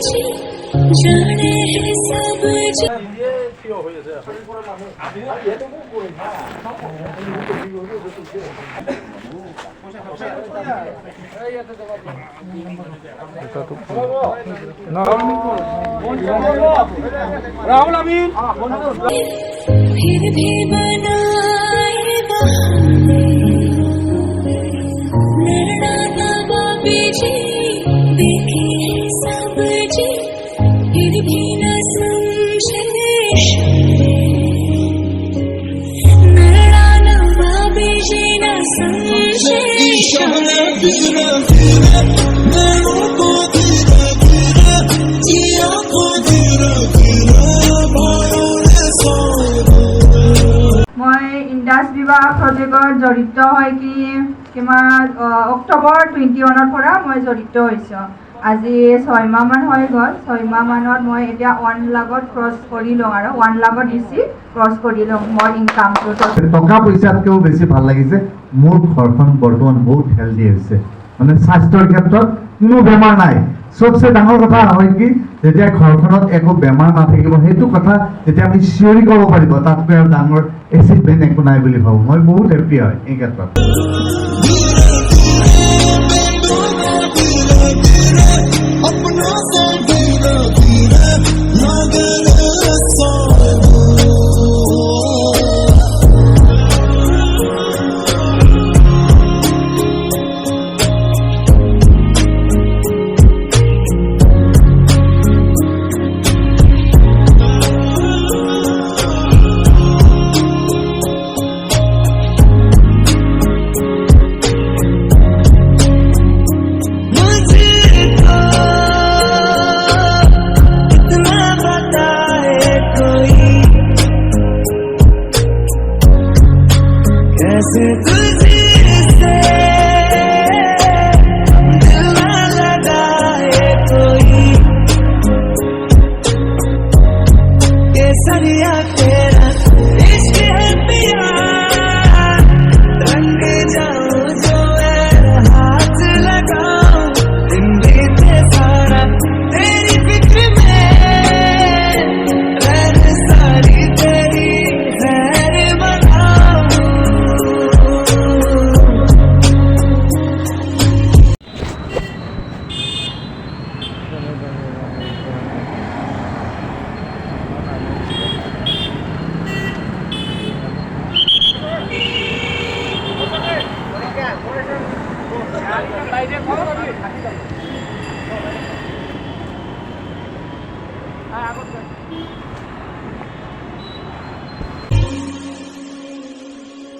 जी जाने है सब जी राहुल अमीन फिर भी बनाए बहाने नैना नवाबी जी देखे है सब जी फिर भी न समझे नैना नवाबी जी न समझे ইণ্ডাছ বিবাহ প্ৰজেক্টত জড়িত হয় কিমান অক্টোবৰ 21 পৰা মই জড়িত হৈছোঁ। আজি 6 মাহমান হৈ গ'ল। 6 মাহমানত মই এতিয়া 1 লাখত ক্ৰছ কৰি লওঁ আৰু 1 লাখত বেছি ক্ৰছ কৰি লওঁ মোৰ ইনকামটো। টকা পইচাতকৈও বেছি ভাল লাগিছে মোৰ ঘৰখন বৰ্তমান বহুত হেল্ডি হৈছে, মানে স্বাস্থ্যৰ ক্ষেত্ৰত কোনো বেমাৰ নাই। চবচে ডাঙৰ কথা হয় কি যেতিয়া ঘৰখনত একো বেমাৰ নাথাকিব সেইটো কথা যেতিয়া আমি চিঞৰি ক'ব পাৰিব তাতকৈ আৰু ডাঙৰ এচিডমেণ্ট একো নাই বুলি ভাবোঁ। মই বহুত হেপ্পী হয় এই ক্ষেত্ৰত।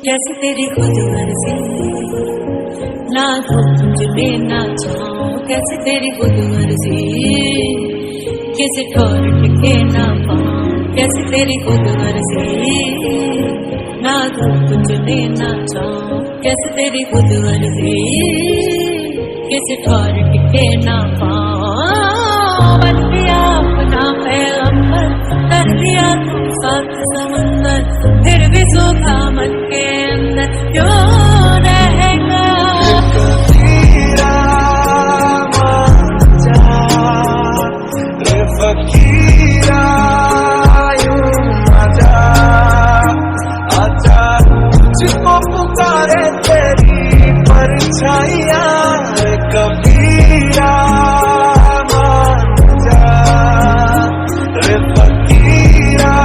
कैसे तेरी खुद मर्जी ना हो तुझे देना चाहूं कैसे तेरी खुद मर्जी किसी ठोर टिके ना पाऊं कैसे तेरी खुद मर्जी ना हो तुझे देना चाहूं कैसे तेरी खुद मर्जी किसी ठोर टिके ना पाऊं बन दिया अपना पैगंबर कर दिया तुम साथ समंदर फिर भी सूखा मन के अंदर क्यों रहेगा फकीरा यूं आजा आजा तुझको पुकारे तेरी परछाइयां कबीरा मान जा रे फकीरा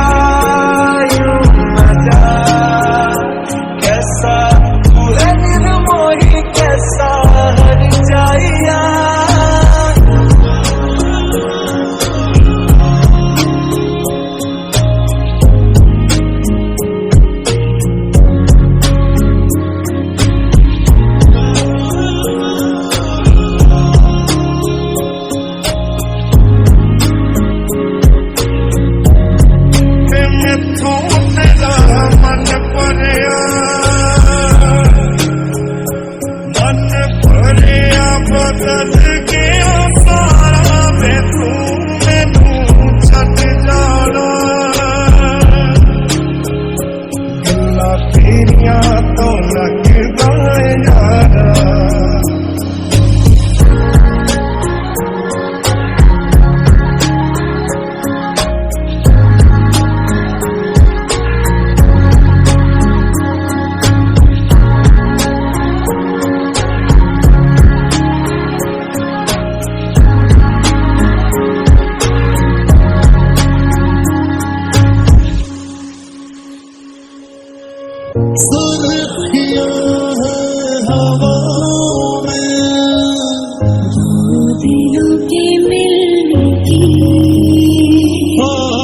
दिलों के मिलने की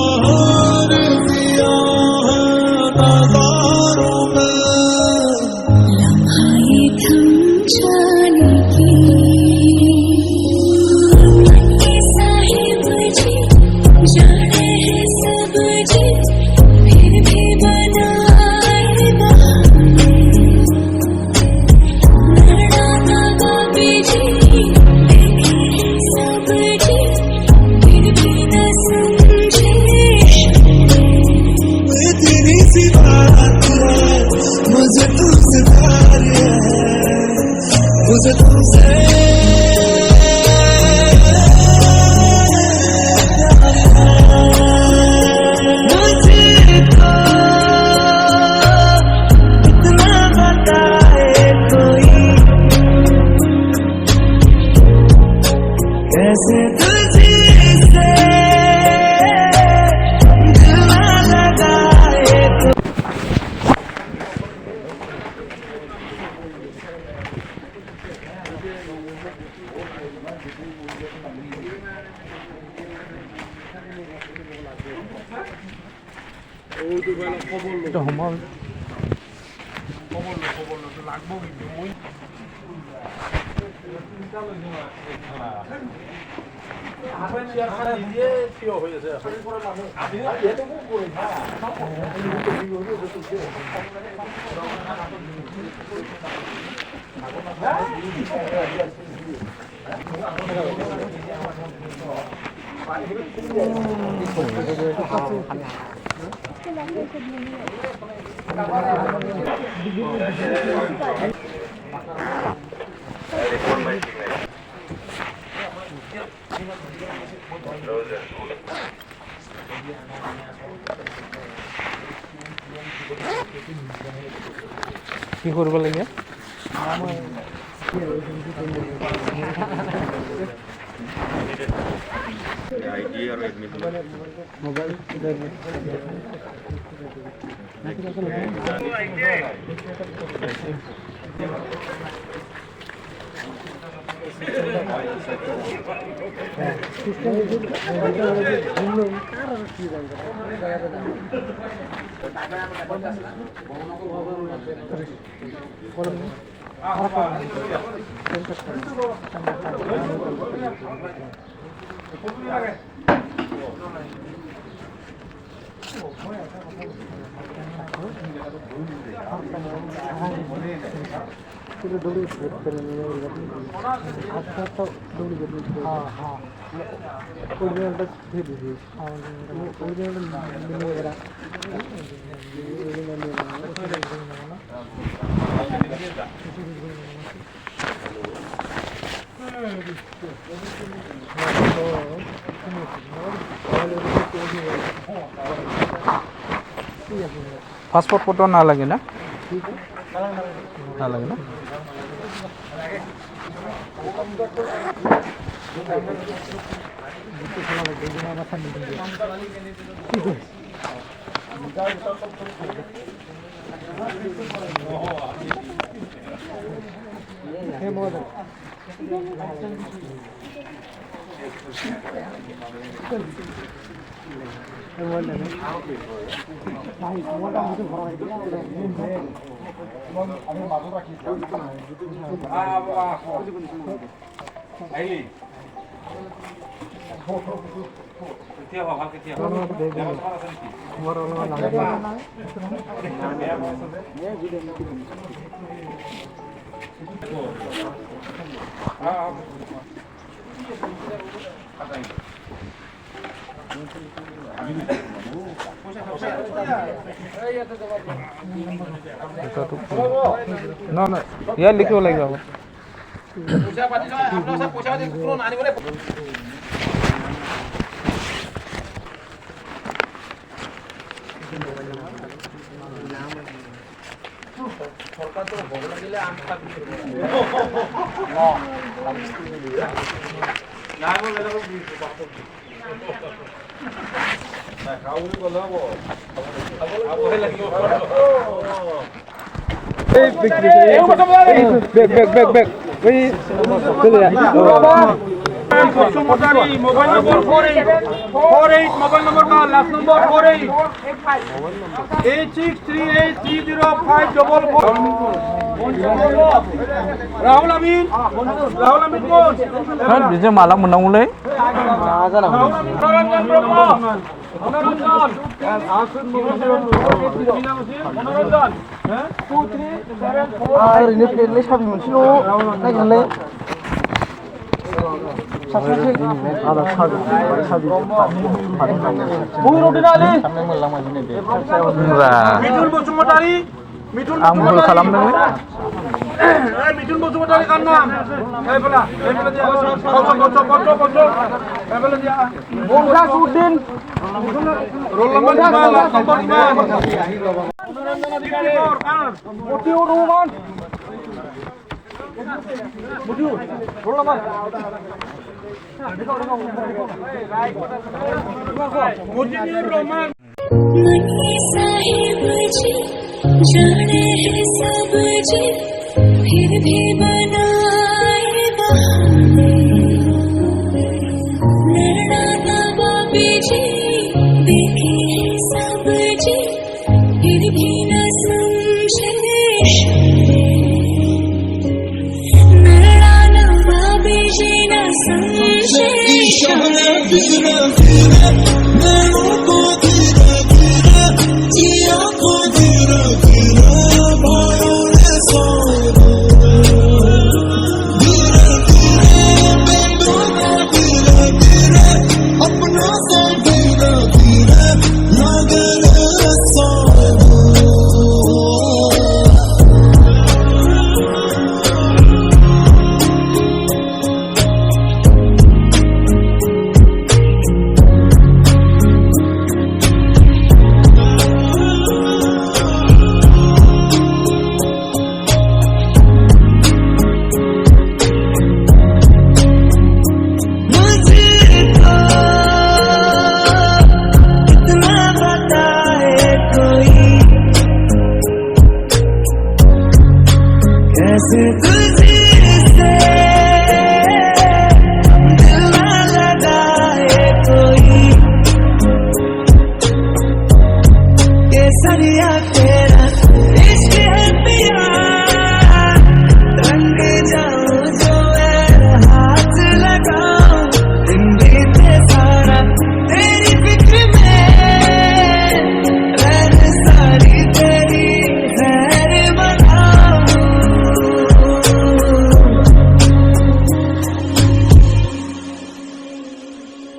लम्हा ये थम जाने की ये साहिब जी जाने हैं सब जी फिर भी बनाए बहाने लड़ा लगा जी देखे हैं सब जी फिर भी न समझे तेरी सी बात है मुझे तुमसे प्यार है मुझे तुमसे मुझको इतना बताए कोई कैसे तुझसे दिल लगाए কি করব লাগে পাসপোর্ট ফটো না লাগে না না লাগে না না না ইয়ার লিখিব লাগিব Back. Mobile number 48 mobile number का लास्ट नंबर 48 86383054 राहुल अमीन कौन बिजों माला मोननांगौलै ओरैनो प्लेटलै साबि मोनसेल' नायगोनलै मिथुन बसुमतारी आं भुल खालामदोंलै मिथुन बसुमतारी का नाम उद्दीन रोल नंबर 5 मनी साहिब जी जाने हैं सब जी फिर भी बनाए बहाने नैना नवाबी जी देखे हैं सब जी फिर भी न समझे नैना नवाबी जी न समझे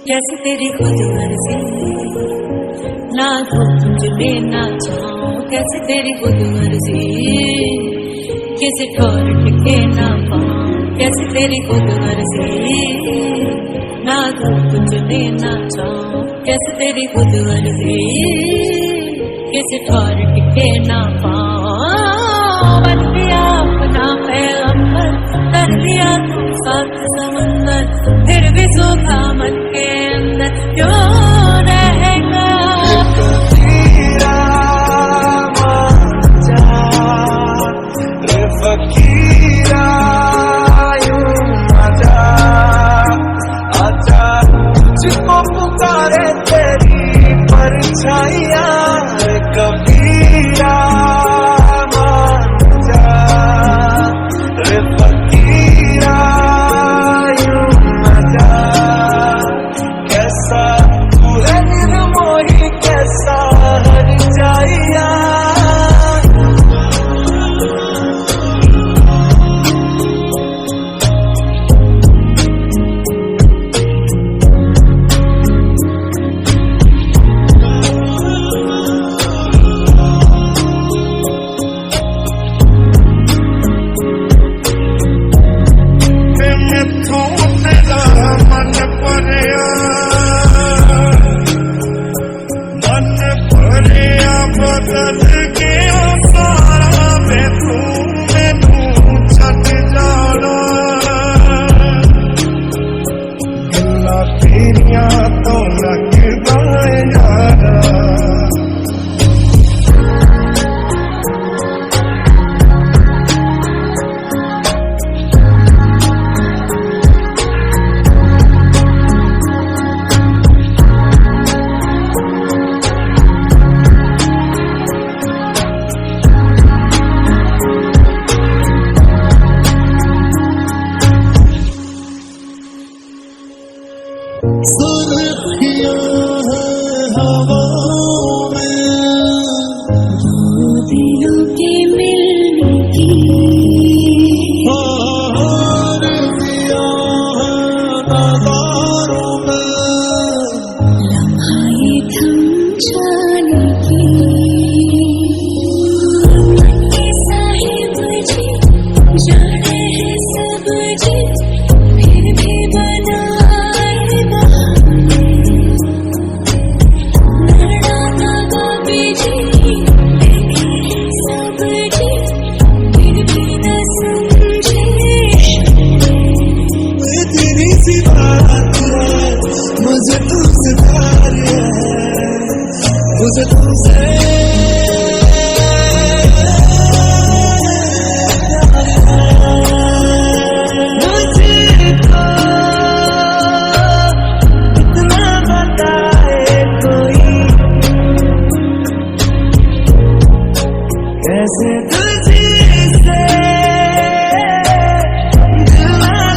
कैसे तेरी खुद मर्जी ना तो तुझे लेना चाहूं कैसे तेरी खुद मर्जी किसी ठोर टिके ना पाऊं कैसे तेरी खुद मर्जी ना तो तुझे लेना चाहूं कैसे तेरी खुद मर्जी किसी ठोर टिके ना पाऊं बन दिया अपना पैगंबर कर दिया तू साथ समंदर फिर भी सूखा मन के अंदर क्यों रहेगा फकीरा यूं आजा आजा तुझको पुकारे तेरी परछाइयां कबीरा मान जा रे फकीरा यूं आजा कैसा तू है निर्मोही कैसा हर जाइया सुर्खियां हैं हवाओं में, दो दिलों के मिलने की आरज़ियां हैं नज़ारों में, लम्हा ये थम जाने की। ये साहिब जी जाने हैं सब जी, फिर भी बनाए बहाने। लड़ाना बाबी जी देखे हैं सब जी, फिर भी न समझे। तेरी सी बात है, मुझे तुझसे प्यार है, मुझे तुझसे मुझको इतना बताए कोई, कैसे तुझसे दिल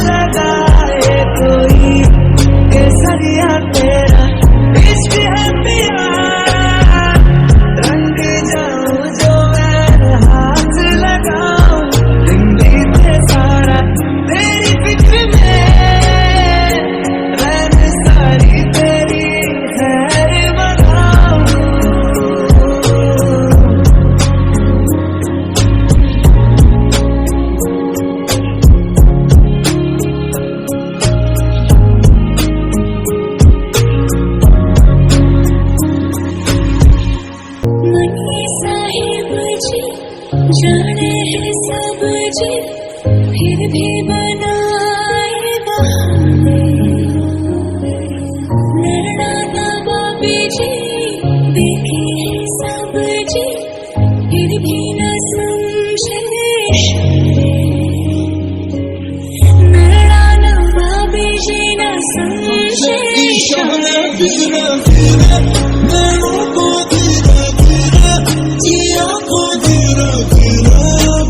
लगाए कोई, केसरिया तेरा इश्क है पिया, रंग जाऊं जो मैं हाथ लगाऊं, दिन बीते सारा तेरी फिक्र में, रैन सारी तेरी खैर बनाऊं। मनी साहिब जी जाने हैं सब जी, फिर भी बनाए बहाने। लड़ाना बाबी जी देखे हैं सब जी, फिर भी न समझे। लड़ाना बाबी जी न समझे। इशारे धीरे धीरे, नैनों को धीरे धीरे, जिया को धीरे धीरे,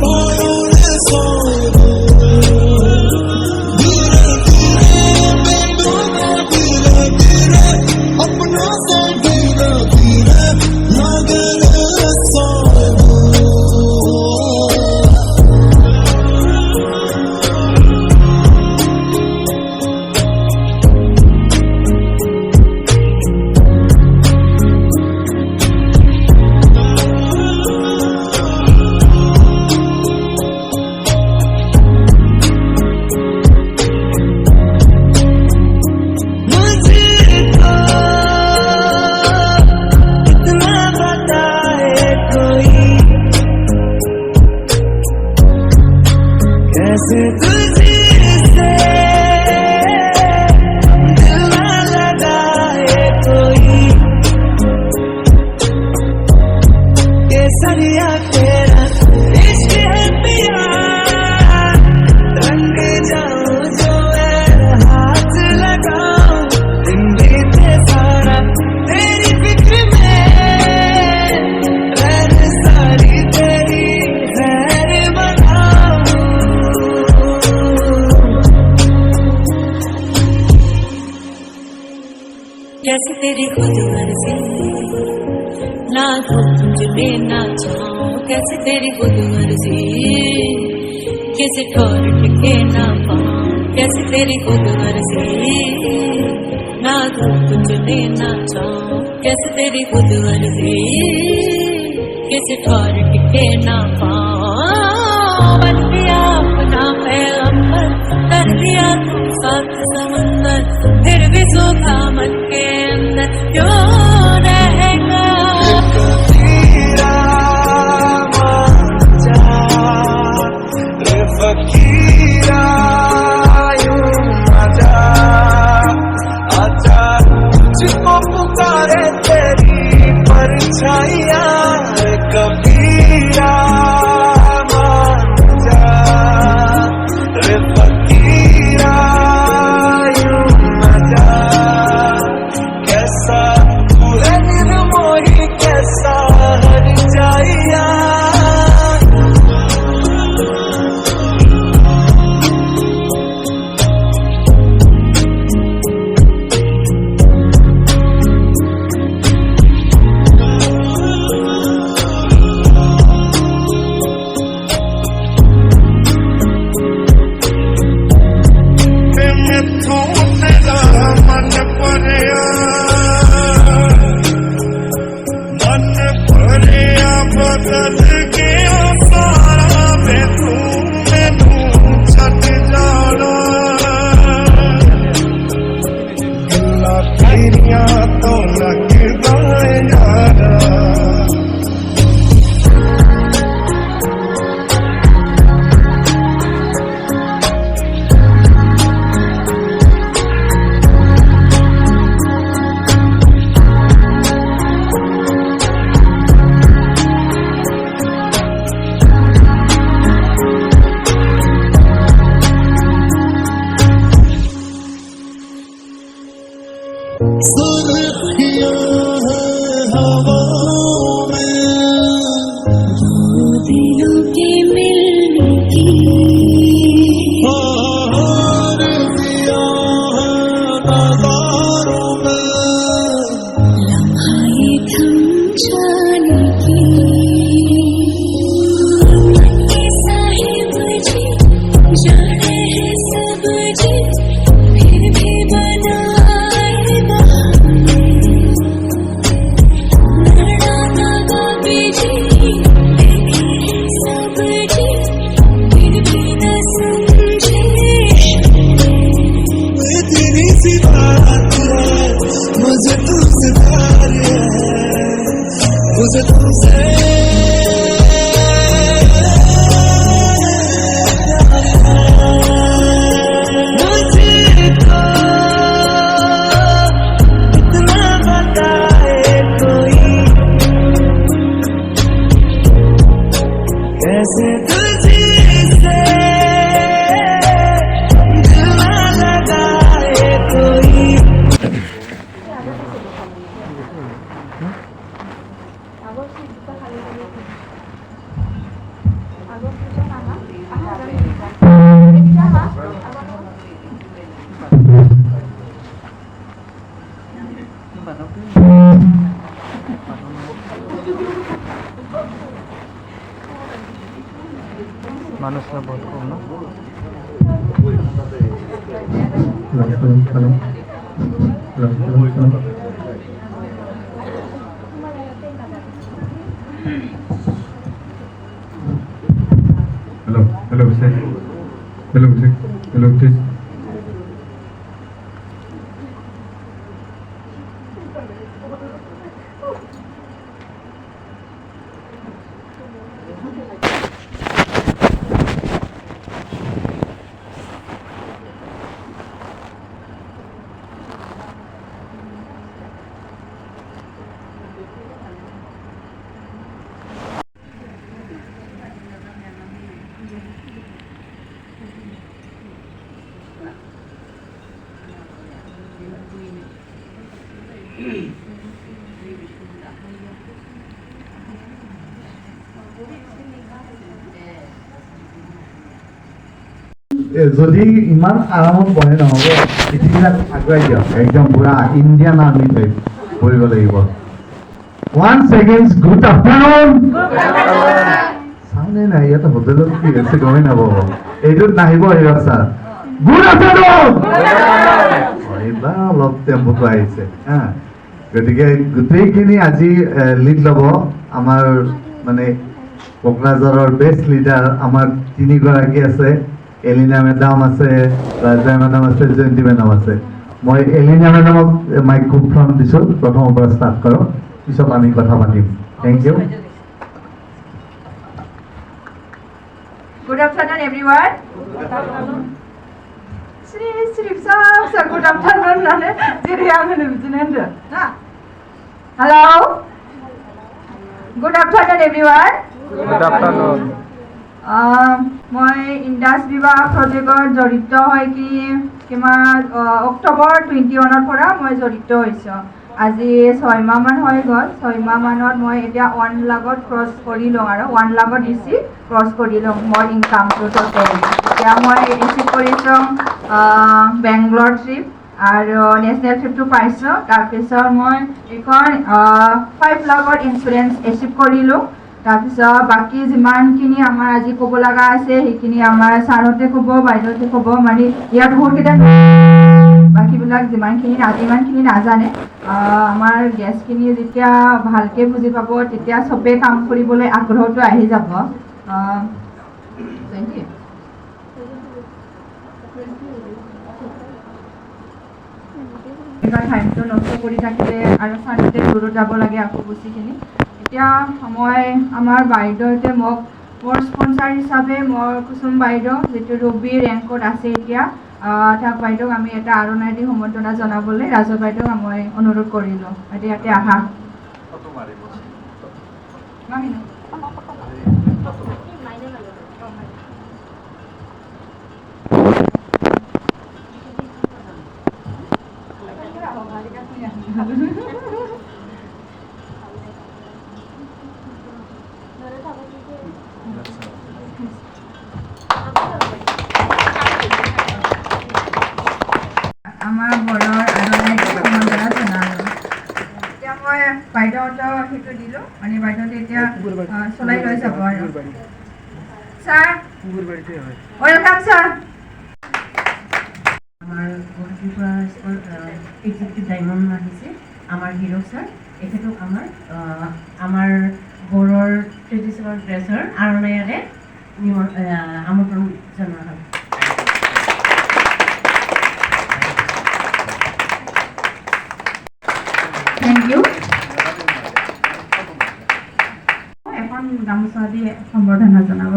भाइयों ने सौंपा। धीरे धीरे बेटों को धीरे धीरे, अपना सा धीरे धीरे, लागे रे सौंपा। मुझको इतना बताए कोई, कैसे तुझसे दिल लगाए कोई, केसरिया तेरा इश्क है पिया, रंग जाऊं जो मैं हाथ लगाऊं, दिन बीते सारा तेरी फिक्र में, रैन सारी तेरी खैर बनाऊं। कैसे तेरी खुद मर्जी ना तो तुझ लेना चाहूं, कैसे तेरी खुद मर्जी किसी ठोर टिके ना पाऊं, कैसे तेरी खुद मर्जी ना तो तुझ लेना चाहूं, कैसे तेरी खुद मर्जी किसी ठोर टिके ना पाऊं। बन दिया अपना पैगंबर, कर दिया तुम साथ समंदर, फिर भी सूखा मन के अंदर क्यों रहेगा। फकीरा मान जा, रे फकीरा यूं आजा, आजा तुझको पुकारे तेरी परछाइयां, रे कबीरा मान जा, रे फकीरा यूं आजा। सुर्खियां हैं हवाओं में दिलों के मिलने की और दिया है नजारों में लम्हा ये थम जाने की ये साहिब जी जाने हैं सब जी फिर भी बनाए बहाने लड़ा लगा बीजी देखे हैं सब जी फिर भी न समझे इतनी सी बात है मुझे तुमसे प्यार है मुझे तुमसे मुझको इतना बताए कोई कैसे तुझसे दिल ना लगाए कोई মানুষরা বহুত কম না Hello, hello, sir. Hello, sir. Hello, please. যদি ইমান আৰামত বহে নহ'ব পৃথিৱীবিলাক আগুৱাই দিয়ক একদম পুৰা ইণ্ডিয়ান আৰ্মি টাইপ কৰিব লাগিব 1 seconds গুড আফটাৰনুন চাওনে নাই ইয়াতে হোটেলত কি আছে গমেই নাপাব এইটোত নাহিব হিৰক ছাৰ গুড আফটাৰনুন এইবাৰ অলপ টেম্পোটো আহিছে হা গতিকে গোটেইখিনি আজি লিড ল'ব আমাৰ মানে কোকৰাঝাৰৰ বেষ্ট লিডাৰ আমাৰ তিনিগৰাকী আছে এলিনা মেডাম আছে ৰাজা মেডাম আছে জয়ন্তী মেডাম আছে মই এলিনা মেডামক মাইক্ৰোফোন দিছোঁ প্ৰথমৰ পৰা ষ্টাৰ্ট কৰক পিছত আমি কথা পাতিম thank you Good afternoon, everyone. Shri sir, good afternoon. Hello. Good afternoon, everyone. Good afternoon মই ইণ্ডাছ বিবাহ প্ৰজেক্টত জড়িত হৈ কিমান অক্টোবৰ 21 পৰা মই জড়িত হৈছোঁ আজি 6 মাহমান হৈ গ'ল 6 মাহমানত মই এতিয়া 1 লাখত ক্ৰছ কৰিলোঁ আৰু 1 লাখত দিছি ক্ৰছ কৰিলোঁ মোৰ ইনকামটো টোটেল এতিয়া মই ৰিচিভ কৰিছোঁ বেংগলোৰ ট্ৰিপ আৰু নেশ্যনেল ট্ৰিপটো পাইছোঁ তাৰপিছত মই এখন 5 লাখৰ ইঞ্চুৰেঞ্চ এচিভ কৰিলোঁ তাৰপিছত বাকী যিমানখিনি আমাৰ আজি ক'ব লগা আছে সেইখিনি আমাৰ ছাৰহঁতে ক'ব বাইদেউহঁতে ক'ব মানে ইয়াত বহুতকেইটা বাকীবিলাক যিমানখিনি নাজানে আমাৰ গেছখিনি যেতিয়া ভালকৈ বুজি পাব তেতিয়া চবেই কাম কৰিবলৈ আগ্ৰহটো আহি যাব টাইমটো নষ্ট কৰি থাকিলে আৰু চানডে দূৰত যাব লাগে আকৌ বস্তুখিনি এতিয়া মই আমাৰ বাইদেউহঁতে মোক মোৰ স্পনচাৰ হিচাপে মোৰ কুসুম বাইদেউ যিটো ৰবি ৰেংকত আছে এতিয়া তাক বাইদেউক আমি এটা আৰণাইটি সম্বৰ্ধনা জনাবলৈ ৰাজু বাইদেউক মই অনুৰোধ কৰিলোঁ এতিয়া ইয়াতে আহা আমাৰ ঘৰৰ আদৰণীয় জনালোঁ এতিয়া মই বাইদেউহঁতক সেইটো দিলোঁ মানে বাইদেউহঁতে এতিয়া চলাই লৈ যাব আৰু ছাৰ ৱেলকাম ছাৰ আমাৰ গুৱাহাটীৰ পৰা এক্সিকিউটিভ ডাইমণ্ড আহিছে আমাৰ হিৰ' ছাৰ এখেতক আমাৰ বড়োৰ ট্ৰেডিশ্যনেল ড্ৰেছৰ আৰণায়াৰে আমন্ত্ৰণ জনোৱা হয় থেংক ইউ এখন গামোচা দি সম্বৰ্ধনা জনাব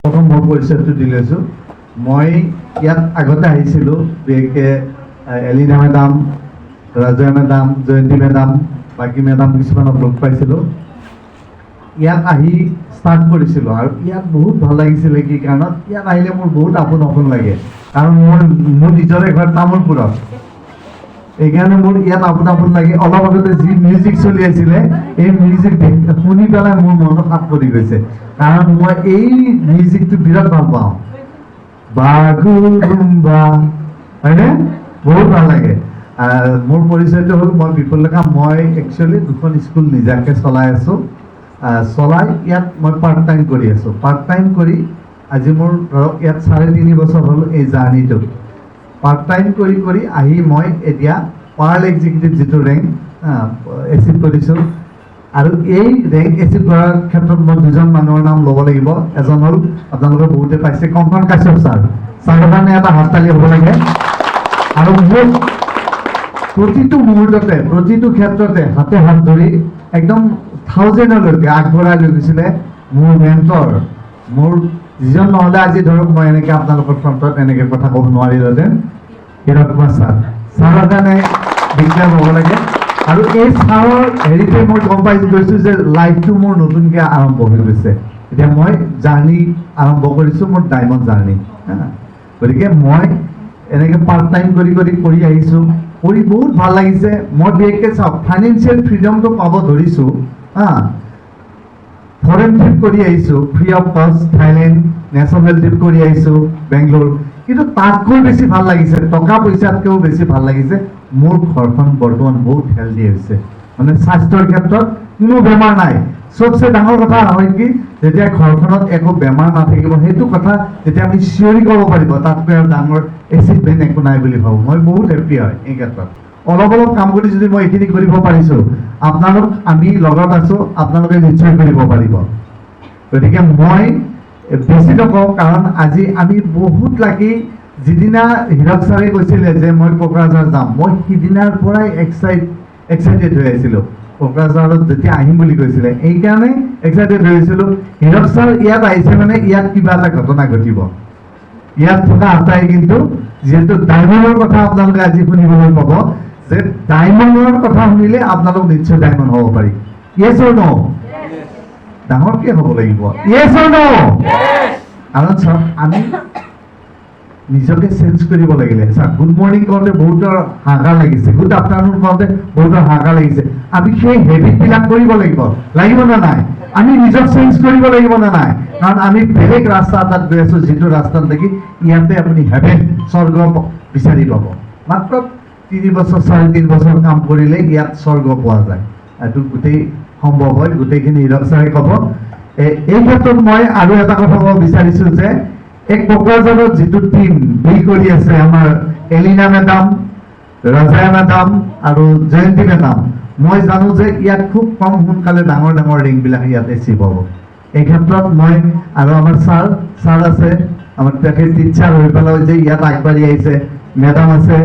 প্ৰথম মোৰ পৰিচয়টো দি লৈছোঁ মই ইয়াত আগতে আহিছিলোঁ বিশেষকৈ এলিনা মেডাম ৰাজয়া মেডাম জয়ন্তী মেডাম বাকী মেডাম কিছুমানক লগ পাইছিলোঁ ইয়াত আহি ষ্টাৰ্ট কৰিছিলোঁ আৰু ইয়াত বহুত ভাল লাগিছিলে কি কাৰণত ইয়াত আহিলে মোৰ বহুত আপোন আপোন লাগে কাৰণ মোৰ নিজৰে ঘৰ তামোলপুৰত এইকাৰণে মোৰ ইয়াত আপোন আপোন লাগে অলপ আগতে যি মিউজিক চলি আছিলে এই মিউজিক শুনি পেলাই মোৰ মনত হাত পৰি গৈছে কাৰণ মই এই মিউজিকটো বিৰাট ভাল পাওঁ বাগুৰুম্বা হয়নে বহুত ভাল লাগে মোৰ পৰিচয়টো হ'ল মই বিপুল লেখা মই একচুৱেলি দুখন স্কুল নিজাকৈ চলাই আছোঁ চলাই ইয়াত মই পাৰ্ট টাইম কৰি আছোঁ পাৰ্ট টাইম কৰি আজি মোৰ ধৰক ইয়াত 3.5 বছৰ হ'ল এই জাৰ্ণিটো পাৰ্ট টাইম কৰি কৰি আহি মই এতিয়া পাৰ্ল এক্সিকিউটিভ যিটো ৰেংক এচিভ কৰিছোঁ আৰু এই ৰেংক এচিভ কৰাৰ ক্ষেত্ৰত মই দুজন মানুহৰ নাম ল'ব লাগিব এজন হ'ল আপোনালোকে বহুতে পাইছে কংকন কাশ্যপ ছাৰৰ কাৰণে এটা হাততালি হ'ব লাগে আৰু মোক প্ৰতিটো মুহূৰ্ততে প্ৰতিটো ক্ষেত্ৰতে হাতে হাত ধৰি একদম 1000লৈকে আগবঢ়াই লৈ গৈছিলে মোৰ মেণ্টৰ মোৰ যিজন নহ'লে আজি ধৰক মই এনেকৈ আপোনালোকৰ ফ্ৰণ্টত এনেকৈ কথা ক'ব নোৱাৰিলোহেঁতেন হিৰণ কুমাৰ ছাৰৰ কাৰণে ডিক্লেয়াৰ হ'ব লাগে আৰু এই ছাৰৰ হেৰিতে মই গম গৈছোঁ যে লাইফটো মোৰ নতুনকৈ আৰম্ভ হৈ গৈছে এতিয়া মই জাৰ্ণি আৰম্ভ কৰিছোঁ মোৰ ডায়মণ্ড জাৰ্ণি গতিকে মই এনেকৈ পাৰ্ট টাইম কৰি আহিছোঁ কৰি বহুত ভাল লাগিছে মই বিশেষকৈ চাওক ফাইনেন্সিয়েল ফ্ৰীডমটো পাব ধৰিছোঁ ফৰেন ট্ৰিপ কৰি আহিছোঁ ফ্ৰী অফ কষ্ট থাইলেণ্ড নেশ্যনেল ট্ৰিপ কৰি আহিছোঁ বেংগলোৰ কিন্তু তাতকৈ বেছি ভাল লাগিছে টকা পইচাতকৈও বেছি ভাল লাগিছে মোৰ ঘৰখন বৰ্তমান বহুত হেল্ডি হৈছে মানে স্বাস্থ্যৰ ক্ষেত্ৰত কোনো বেমাৰ নাই চবচে ডাঙৰ কথা হয় কি যেতিয়া ঘৰখনত একো বেমাৰ নাথাকিব সেইটো কথা যেতিয়া আমি চিঞৰি ক'ব পাৰিব তাতকৈ আৰু ডাঙৰ এচিড বেন একো নাই বুলি ভাবোঁ মই বহুত হেপ্পী হয় এই ক্ষেত্ৰত অলপ কাম কৰি যদি মই এইখিনি কৰিব পাৰিছোঁ আপোনালোক আমি লগত আছোঁ আপোনালোকে নিশ্চয় কৰিব পাৰিব গতিকে মই বেছি নকওঁ কাৰণ আজি আমি বহুত লাগি যিদিনা হীৰক ছাৰে কৈছিলে যে মই কোকৰাঝাৰ যাম মই সিদিনাৰ পৰাই এক্সাইটেড হৈ আছিলোঁ কোকৰাঝাৰত যেতিয়া আহিম বুলি কৈছিলে এইকাৰণে এক্সাইটেড হৈ আছিলোঁ হীৰক ছাৰ ইয়াত আহিছে মানে ইয়াত কিবা এটা ঘটনা ঘটিব ইয়াত থকা আটাই কিন্তু যিহেতু ডায়মণ্ডৰ কথা আপোনালোকে আজি শুনিবলৈ পাব যে ডায়মণ্ডৰ কথা শুনিলে আপোনালোক নিশ্চয় ডায়মণ্ড হ'ব পাৰি ইয়েছ অৰ নো ডাঙৰকৈ হ'ব লাগিব ইয়েছ অৰ নো কাৰণ চাওক আমি নিজকে চেঞ্জ কৰিব লাগিলে চাওক গুড মৰ্ণিং কওঁতে বহুতৰ হাহাকাৰ লাগিছে গুড আফটাৰনুন কওঁতে বহুতৰ হাহাকাৰ লাগিছে আমি সেই হেবিটবিলাক কৰিব লাগিব নে নাই আমি নিজক চেঞ্জ কৰিব লাগিব নে নাই কাৰণ আমি বেলেগ ৰাস্তা এটাত গৈ আছোঁ যিটো ৰাস্তাত দেখি ইয়াতে আপুনি হেভেন স্বৰ্গ বিচাৰি পাব মাত্ৰ 3 বছৰ 3.5 বছৰ কাম কৰিলে ইয়াত স্বৰ্গ পোৱা যায় এইটো গোটেই সম্ভৱ হয় গোটেইখিনি হীৰক ছাৰে ক'ব এই ক্ষেত্ৰত মই আৰু এটা কথা ক'ব বিচাৰিছোঁ যে এক কোকৰাঝাৰত যিটো টিম বিল কৰি আছে আমাৰ এলিনা মেডাম ৰাজয়া মেডাম আৰু জয়ন্তী মেডাম মই জানো যে ইয়াত খুব কম সোনকালে ডাঙৰ ৰেংকবিলাক ইয়াত এচিভ হ'ব এই ক্ষেত্ৰত মই আৰু আমাৰ ছাৰ আছে আমাৰ তেখেত টিচাৰ হৈ পেলাই যে ইয়াত আগবাঢ়ি আহিছে মেডাম আছে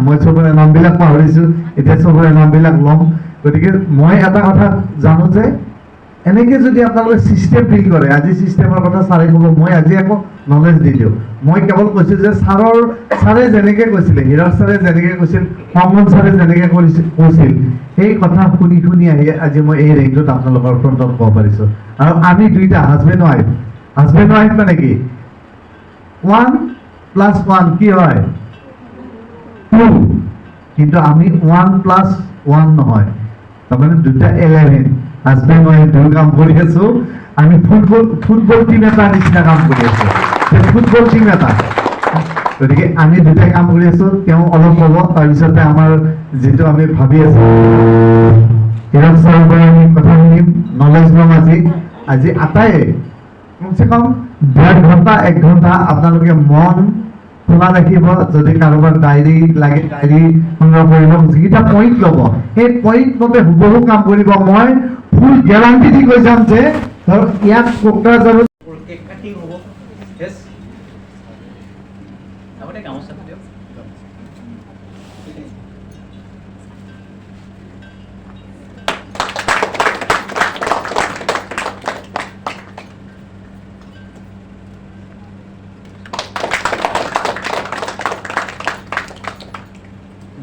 মই চবৰে নামবিলাক পাহৰিছোঁ এতিয়া চবৰে নামবিলাক ল'ম গতিকে মই এটা কথা জানো যে এনেকৈ যদি আপোনালোকে ছিষ্টেম বিল্ড কৰে আজি ছিষ্টেমৰ কথা ছাৰে ক'ব মই আজি আকৌ নলেজ দি দিওঁ মই কেৱল কৈছোঁ যে ছাৰে যেনেকৈ কৈছিলে হীৰক ছাৰে যেনেকৈ কৈছিল সংগন ছাৰে যেনেকৈ কৈছিল সেই কথা শুনি শুনি আহি আজি মই এই ৰেংকটোত আপোনালোকৰ ফ্ৰণ্টত ক'ব পাৰিছোঁ আৰু আমি দুইটা হাজবেণ্ড ৱাইফ মানে কি 1+1 কি হয় 2 কিন্তু আমি 1+1 নহয় তাৰমানে দুটা 11 হাজবেণ্ড ৱাইফ দুই কাম কৰি আছোঁ আমি ফুটবল টিম এটা নিচিনা কাম কৰি আছোঁ ফুটবল টিম এটা গতিকে আমি দুটাই কাম কৰি আছোঁ তেওঁ অলপ ক'ব তাৰপিছতে আমাৰ যিটো আমি ভাবি আছোঁ হীৰক ছাৰৰ পৰা আমি কথা শুনিম নলেজ ল'ম আজি আটাইয়ে কমচে কম 1.5 ঘণ্টা 1 ঘণ্টা আপোনালোকে মন খোলা ৰাখিব যদি কাৰোবাৰ ডায়েৰী লাগে ডায়েৰী সংগ্ৰহ কৰিব যিকেইটা পইণ্ট ল'ব সেই পইণ্ট মতে হুবহু কাম কৰিব মই ফুল গেৰাণ্টি দি কৈ যাম যে ধৰক ইয়াত কোকৰাঝাৰত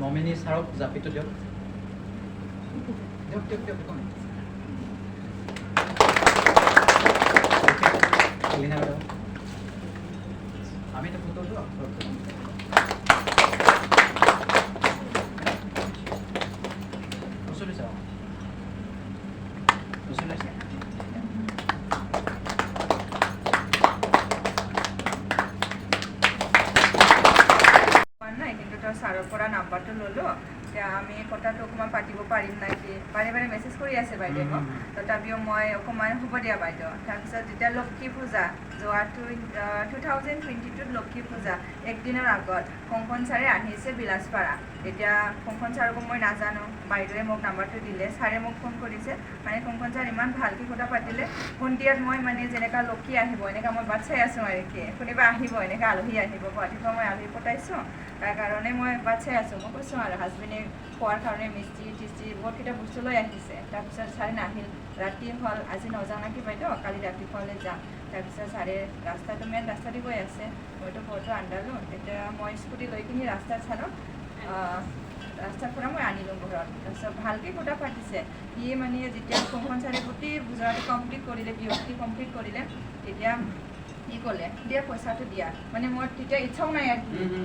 নমিনী ছাৰক জাপিটো দিয়ক আমি তো ফটো দিও উচলি যাও ছাৰৰ পৰা নাম্বাৰটো ল'লোঁ এতিয়া আমি কথাটো অকণমান পাতিব পাৰিম নেকি বাৰে বাৰে মেছেজ কৰি আছে বাইদেউ তথাপিও মই অকণমান হ'ব দিয়া বাইদেউ তাৰপিছত যেতিয়া লক্ষী পূজা যোৱা 2022 লক্ষী পূজা একদিনৰ আগত কংকন ছাৰে আহিছে বিলাসপাৰা এতিয়া কংকন ছাৰকো মই নাজানো বাইদেৱে মোক নাম্বাৰটো দিলে ছাৰে মোক ফোন কৰিছে মানে কংকন ছাৰ ইমান ভালকৈ কথা পাতিলে সন্ধিয়াত মই মানে যেনেকুৱা লক্ষী আহিব এনেকুৱা মই বাট চাই আছোঁ আৰু কি কোনোবা আহিব এনেকুৱা আলহী আহিব গুৱাহাটীৰ পৰা মই আলহী পঠাইছোঁ তাৰ কাৰণে মই বাট চাই আছোঁ মই কৈছোঁ আৰু হাজবেণ্ডে খোৱাৰ কাৰণে মিষ্টি টিষ্টি বহুতকেইটা বস্তু লৈ আহিছে তাৰপিছত ছাৰে নাহিল ৰাতি হ'ল আজি নাযাওঁ নেকি বাইদেউ কালি ৰাতিপুৱালৈ যাম তাৰপিছত ছাৰে ৰাস্তাটো মেইন ৰাস্তা দি গৈ আছে মইতো ঘৰটো আন্দালোঁ তেতিয়া মই স্কুটি লৈ কিনি ৰাস্তাত চালোঁ ৰাস্তাৰ পৰা মই আনিলোঁ ঘৰত তাৰপিছত ভালকৈ কথা পাতিছে সি মানে যেতিয়া কংকন ছাৰে গোটেই বুজাটো কমপ্লিট কৰিলে বিয়ক্তি কমপ্লিট কৰিলে তেতিয়া ই ক'লে দিয়া পইচাটো দিয়া মানে মোৰ তেতিয়া ইচ্ছাও নাই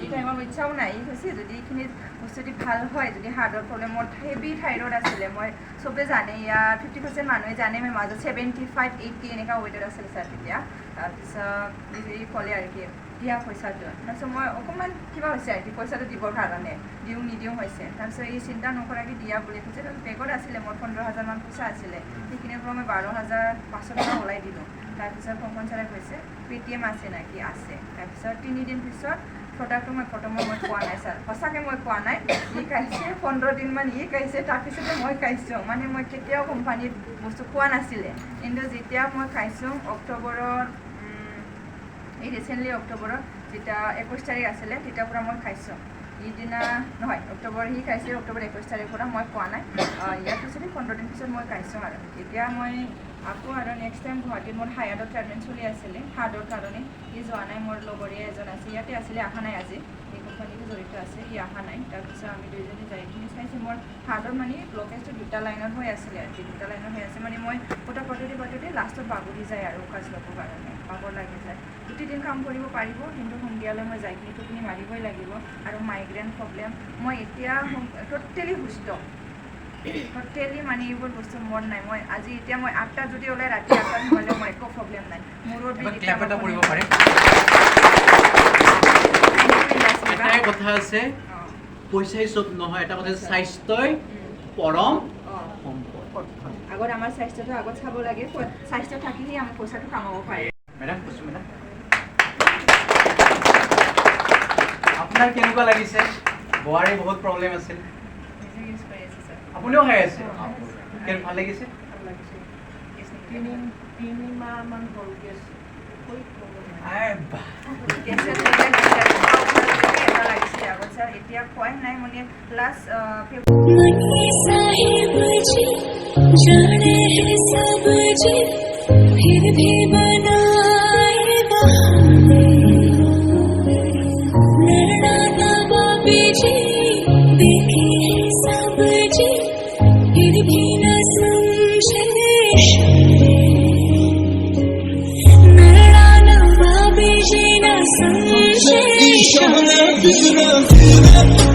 এই টাইমত ইচ্ছাও নাই ই কৈছে যদি এইখিনি বস্তুটি ভাল হয় যদি হাৰ্টৰ প্ৰব্লেম মোৰ হেভি থাইৰইড আছিলে মই চবে জানে ইয়াৰ 50% মানুহে জানে মই মাজত 75-80 এনেকুৱা ৱেটত আছিলে ছাৰ তেতিয়া তাৰপিছত ই ক'লে আৰু কি দিয়া পইচাটো তাৰপিছত মই অকণমান কিবা হৈছে আৰু কি পইচাটো দিবৰ কাৰণে দিওঁ নিদিওঁ হৈছে তাৰপিছত এই চিন্তা নকৰাকৈ দিয়া বুলি কৈছে তাৰপিছত বেগত আছিলে মোৰ 15,000 মান পইচা আছিলে সেইখিনিৰ পৰা মই 12,500 টকা ওলাই দিলোঁ তাৰপিছত কংকন ছাৰে কৈছে পেটিএম আছে নেকি আছে তাৰপিছত 3 দিন পিছত প্ৰডাক্টটো মই পোৱা নাই ছাৰ সঁচাকৈ মই পোৱা নাই ই খাইছে 15 দিনমান ই খাইছে তাৰপিছতে মই খাইছোঁ মানে মই কেতিয়াও কোম্পানীত বস্তু খোৱা নাছিলে কিন্তু যেতিয়া মই খাইছোঁ অক্টোবৰৰ এই ৰিচেণ্টলি অক্টোবৰত যেতিয়া 21 তাৰিখ আছিলে তেতিয়াৰ পৰা মই খাইছোঁ ইদিনা নহয় অক্টোবৰ সি খাইছে অক্টোবৰ 21 তাৰিখৰ পৰা মই খোৱা নাই ইয়াৰ পিছতে 15 দিন পিছত মই খাইছোঁ আৰু এতিয়া মই আকৌ আৰু নেক্সট টাইম গুৱাহাটীত মোৰ হায়াৰত ট্ৰিটমেণ্ট চলি আছিলে হাৰ্টৰ কাৰণে ই যোৱা নাই মোৰ লগৰীয়া এজন আছে ইয়াতে আছিলে অহা নাই আজি এই কোম্পানীটো জড়িত আছে ই অহা নাই তাৰপিছত আমি দুইজনী যাই কিনি চাইছোঁ মোৰ হাৰ্টৰ মানে ব্লকেজটো 2টা লাইনত হৈ আছিলে আৰু 2টা লাইনত হৈ আছে মানে মই কথা পাতোঁতে লাষ্টত বাগৰি যায় আৰু উশাহ ল'বৰ কাৰণে বাগৰ লাগি যায় গোটেইদিন কাম কৰিব পাৰিব কিন্তু সন্ধিয়ালৈ মই যাই কিনি টোপনি মাৰিবই লাগিব আৰু মাইগ্ৰেন প্ৰব্লেম মই এতিয়া টোটেলি সুস্থ টোটেলি মানে এইবোৰ বস্তু মন নাই মই আজি এতিয়া মই 8টা যদি ওলাই ৰাতি 8টাত সোমালে মই একো প্ৰব্লেম নাই মূৰৰ বিষ এটাই কথা আছে পইচাই চব নহয় এটা কথা স্বাস্থ্যই পৰম সম্পদ আগত আমাৰ স্বাস্থ্যটো আগত চাব লাগে স্বাস্থ্য থাকিলেই আমি পইচাটো কামাব পাৰিম মেডাম কৈছোঁ মেডাম আপোনাৰ কেনেকুৱা লাগিছে বোৱাৰী বহুত প্ৰব্লেম আছিল আপুনিও খাই আছে কেনে ভাল লাগিছে তিনিমাহমান হ'ল গেছ এতিয়া খোৱাই নাই মানে লাষ্ট साहिब जी जाने हैं सब जी फिर भी बनाए बहाने जाने कितना